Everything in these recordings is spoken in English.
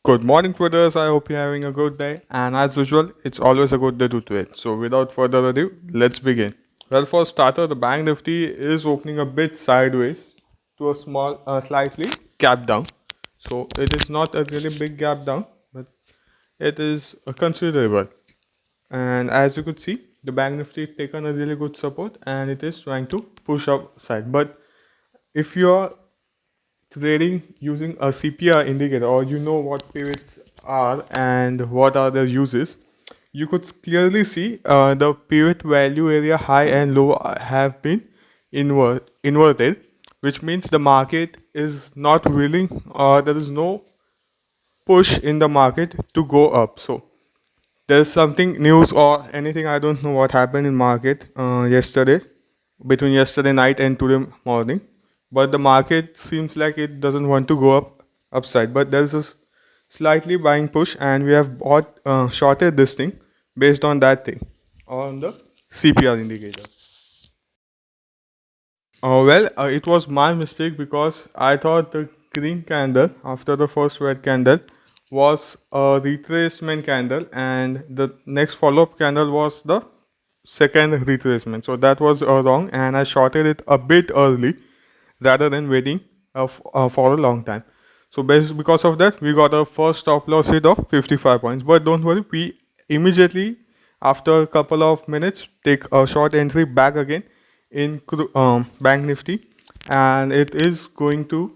Good morning, traders. I hope you're having a good day. And as usual, it's always a good day to trade. So, without further ado, let's begin. Well, for starter, the Bank Nifty is opening a bit sideways to a slightly gap down. So, it is not a really big gap down, but it is considerable. And as you could see, the Bank Nifty taken a really good support and it is trying to push upside. But if you're trading using a CPR indicator, or you know what pivots are and what are their uses, you could clearly see the pivot value area high and low have been inverted, which means the market is not willing, or there is no push in the market to go up. So there's something news or anything, I don't know what happened in market yesterday, between yesterday night and today morning, but the market seems like it doesn't want to go upside, but there's a slightly buying push and we have bought shorted this thing based on that thing on the CPR indicator. It was my mistake because I thought the green candle after the first red candle was a retracement candle and the next follow-up candle was the second retracement. So that was wrong and I shorted it a bit early rather than waiting for a long time. So because of that, we got a first stop loss hit of 55 points. But don't worry, we immediately after a couple of minutes take a short entry back again in Bank Nifty, and it is going to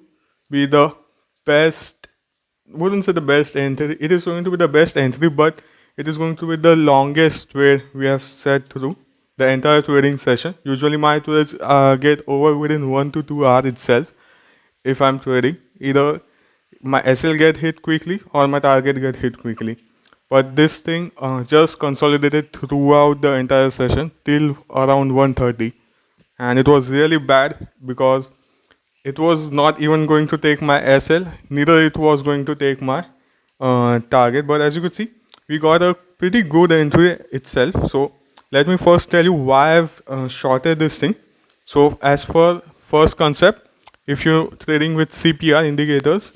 be the best, wouldn't say the best entry, it is going to be the best entry, but it is going to be the longest trade we have set through the entire trading session. Usually my trades get over within 1 to 2 hours itself. If I'm trading, either my SL get hit quickly or my target get hit quickly, but this thing just consolidated throughout the entire session till around 1:30, and it was really bad because it was not even going to take my SL, neither it was going to take my target. But as you could see, we got a pretty good entry itself. So let me first tell you why I've shorted this thing. So as for first concept, if you're trading with CPR indicators,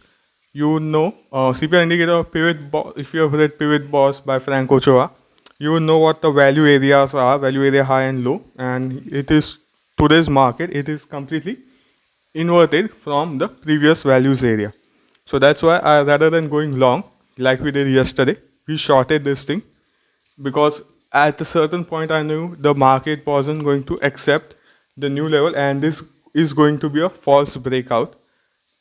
you know CPR indicator if you have read Pivot Boss by Frank Ochoa, you know what the value areas are, value area high and low, and it is today's market, it is completely inverted from the previous values area. So that's why rather than going long like we did yesterday, we shorted this thing, because at a certain point I knew the market wasn't going to accept the new level and this is going to be a false breakout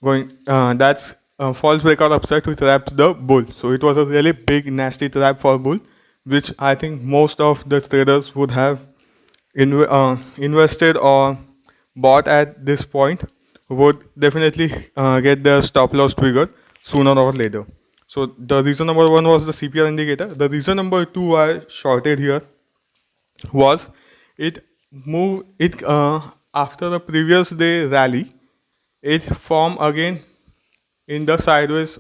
that's a false breakout upside to trap the bull. So it was a really big nasty trap for bull, which I think most of the traders would have invested or bought at this point, would definitely get their stop loss triggered sooner or later. So the reason number one was the CPR indicator. The reason number two I shorted here was it moved it after the previous day rally, it formed again in the sideways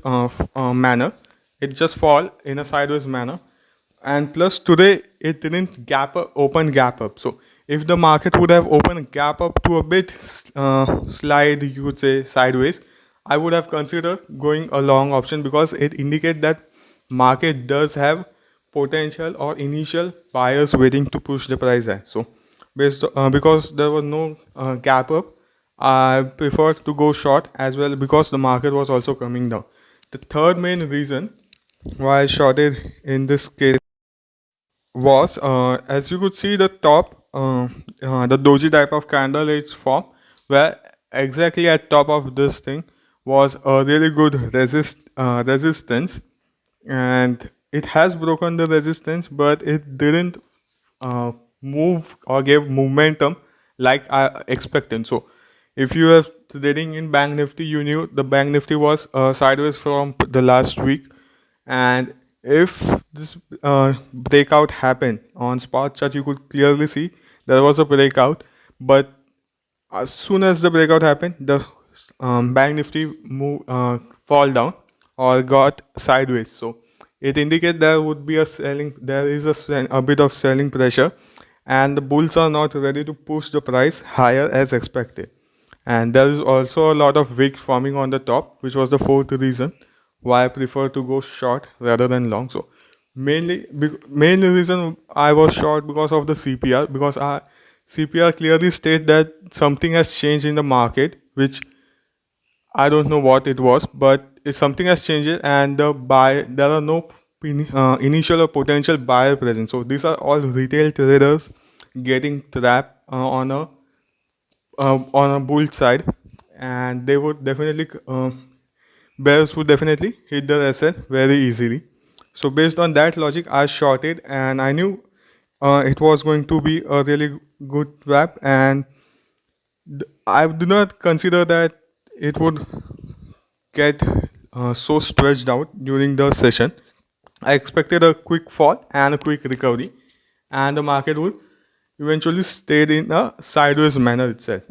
manner. It just fall in a sideways manner, and plus today it didn't open gap up. So if the market would have opened gap up to a bit slide, you would say sideways, I would have considered going a long option, because it indicates that market does have potential or initial buyers waiting to push the price high. So because there was no gap up, I prefer to go short as well, because the market was also coming down. The third main reason why I shorted in this case was, as you could see, the top, the doji type of candle it's formed, where exactly at top of this thing was a really good resistance, and it has broken the resistance, but it didn't move or gave momentum like I expected. So if you are trading in Bank Nifty, you knew the Bank Nifty was sideways from the last week, and if this breakout happened on spot chart, you could clearly see there was a breakout, but as soon as the breakout happened, the Bank Nifty fall down or got sideways. So it indicates there would be there is a bit of selling pressure, and the bulls are not ready to push the price higher as expected. And there is also a lot of wick forming on the top, which was the fourth reason why I prefer to go short rather than long. So mainly reason I was short because of the CPR, because CPR clearly state that something has changed in the market, which I don't know what it was, but if something has changed and there are no initial or potential buyer present. So these are all retail traders getting trapped on a bull side, and they would definitely bears would definitely hit the SL very easily. So based on that logic, I shorted, and I knew it was going to be a really good trap, and I do not consider that it would get so stretched out during the session. I expected a quick fall and a quick recovery, and the market would eventually stay in a sideways manner itself.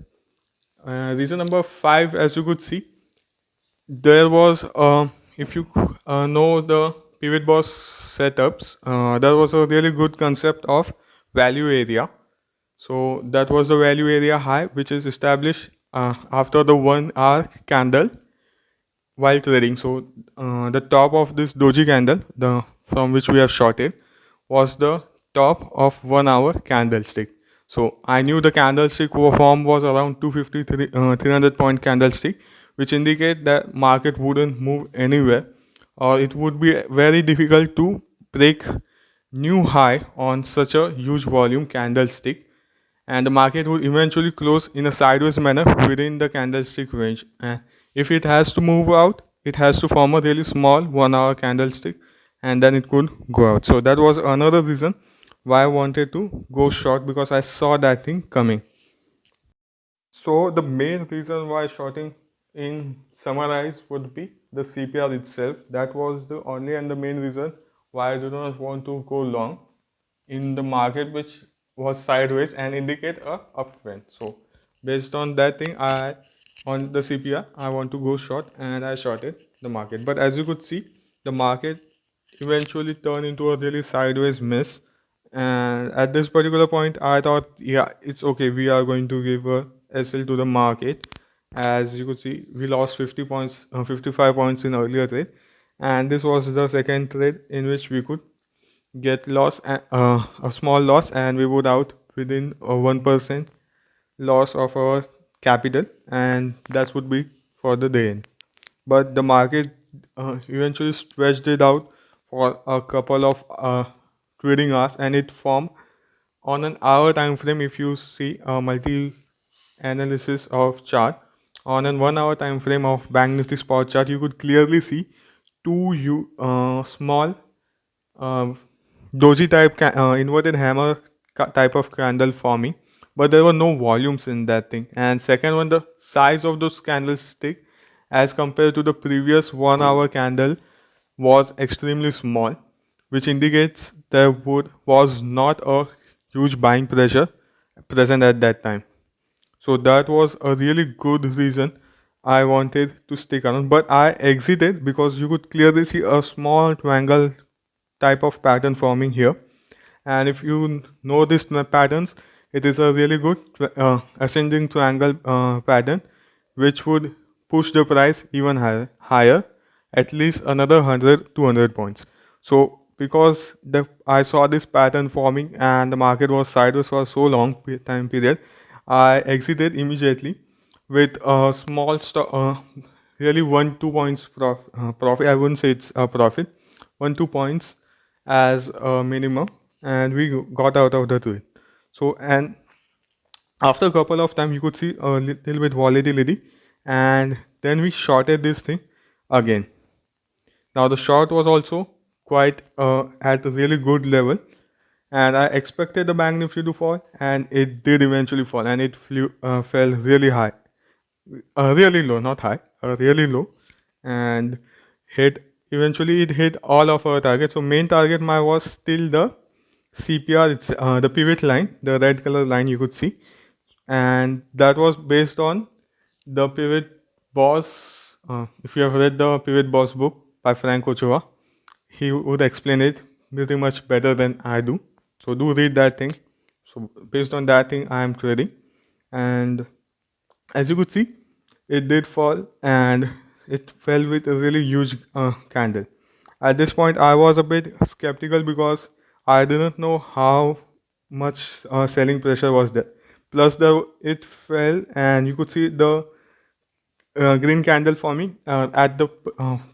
Reason number 5, as you could see, there was if you know the pivot boss setups, there was a really good concept of value area. So that was the value area high, which is established after the 1 hour candle while trading. So the top of this doji candle, the from which we have shorted, was the top of 1 hour candlestick. So I knew the candlestick form was around 250 300 point candlestick, which indicate that market wouldn't move anywhere, or it would be very difficult to break new high on such a huge volume candlestick, and the market will eventually close in a sideways manner within the candlestick range. And if it has to move out, it has to form a really small 1 hour candlestick, and then it could go out. So that was another reason why I wanted to go short, because I saw that thing coming. So the main reason why shorting in summarize would be the CPR itself. That was the only and the main reason why I do not want to go long in the market, which was sideways and indicate a uptrend. So based on that thing, on the CPR I want to go short, and I shorted the market. But as you could see, the market eventually turned into a really sideways mess, and at this particular point I thought, yeah, it's okay, we are going to give a SL to the market. As you could see, we lost 50 points 55 points in earlier trade, and this was the second trade in which we could get a small loss, and we would out within a 1% loss of our capital, and that would be for the day end. But the market eventually stretched it out for a couple of trading hours, and it formed on an hour time frame. If you see a multi analysis of chart on a 1 hour time frame of Bank Nifty spot chart, you could clearly see two small uh, doji type inverted hammer type of candle forming, but there were no volumes in that thing. And second one, the size of those candlestick as compared to the previous 1 hour candle was extremely small, which indicates there was not a huge buying pressure present at that time. So that was a really good reason I wanted to stick around, but I exited because you could clearly see a small triangle type of pattern forming here. And if you know these patterns, it is a really good ascending triangle pattern, which would push the price even higher, at least another 100-200 points. So because I saw this pattern forming and the market was sideways for so long time period, I exited immediately with a small really 1-2 points profit. I wouldn't say it's a profit, 1-2 points as a minimum, and we got out of the trade. So, and after a couple of time, you could see a little bit volatility, and then we shorted this thing again. Now the short was also quite at a really good level, and I expected the Bank Nifty to fall, and it did eventually fall, and it fell really high, really low, not high, really low, and hit eventually it hit all of our targets. So main target my was still the CPR, it's the pivot line, the red color line you could see, and that was based on the pivot boss. If you have read the pivot boss book by Frank Ochoa, he would explain it pretty much better than I do. So do read that thing. So based on that thing, I am trading, and as you could see, it did fall, and it fell with a really huge candle. At this point, I was a bit skeptical because I didn't know how much selling pressure was there. Plus, it fell, and you could see the green candle forming at the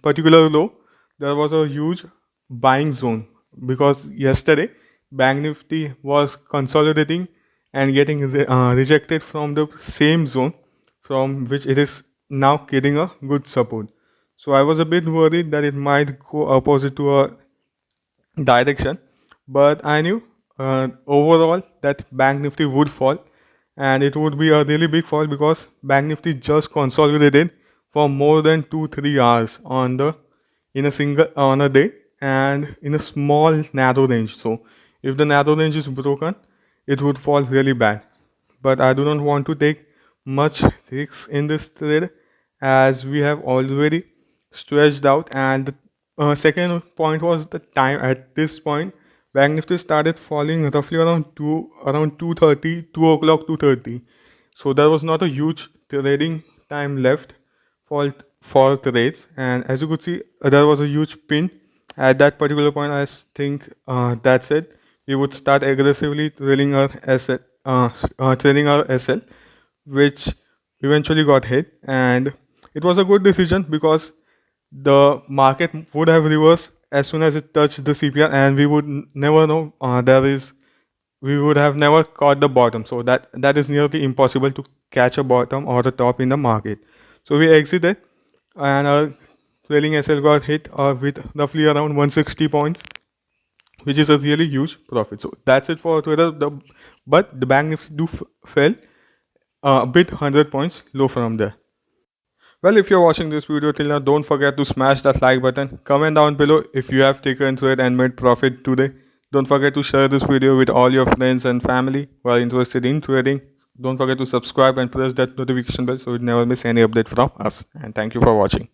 particular low. There was a huge buying zone because yesterday Bank Nifty was consolidating and getting rejected from the same zone from which it is now getting a good support. So I was a bit worried that it might go opposite to a direction, but I knew overall that Bank Nifty would fall, and it would be a really big fall because Bank Nifty just consolidated for more than 2-3 hours in a single on a day and in a small narrow range. So if the narrow range is broken, it would fall really bad. But I do not want to take much risks in this trade as we have already stretched out. And the second point was the time. At this point, Bank Nifty started falling roughly around 2:30, 2 o'clock, 2:30. So there was not a huge trading time left for trades. And as you could see, there was a huge pin at that particular point. I think that's it. We would start aggressively trading our SL, which eventually got hit, and it was a good decision because the market would have reversed as soon as it touched the CPR, and we would never know we would have never caught the bottom. So that is nearly impossible to catch a bottom or a top in the market. So we exited, and our trailing SL got hit with roughly around 160 points, which is a really huge profit. So that's it for Twitter. But the Bank Nifty fell a bit 100 points low from there. Well, if you're watching this video till now, don't forget to smash that like button. Comment down below if you have taken trade and made profit today. Don't forget to share this video with all your friends and family who are interested in trading. Don't forget to subscribe and press that notification bell so you never miss any update from us. And thank you for watching.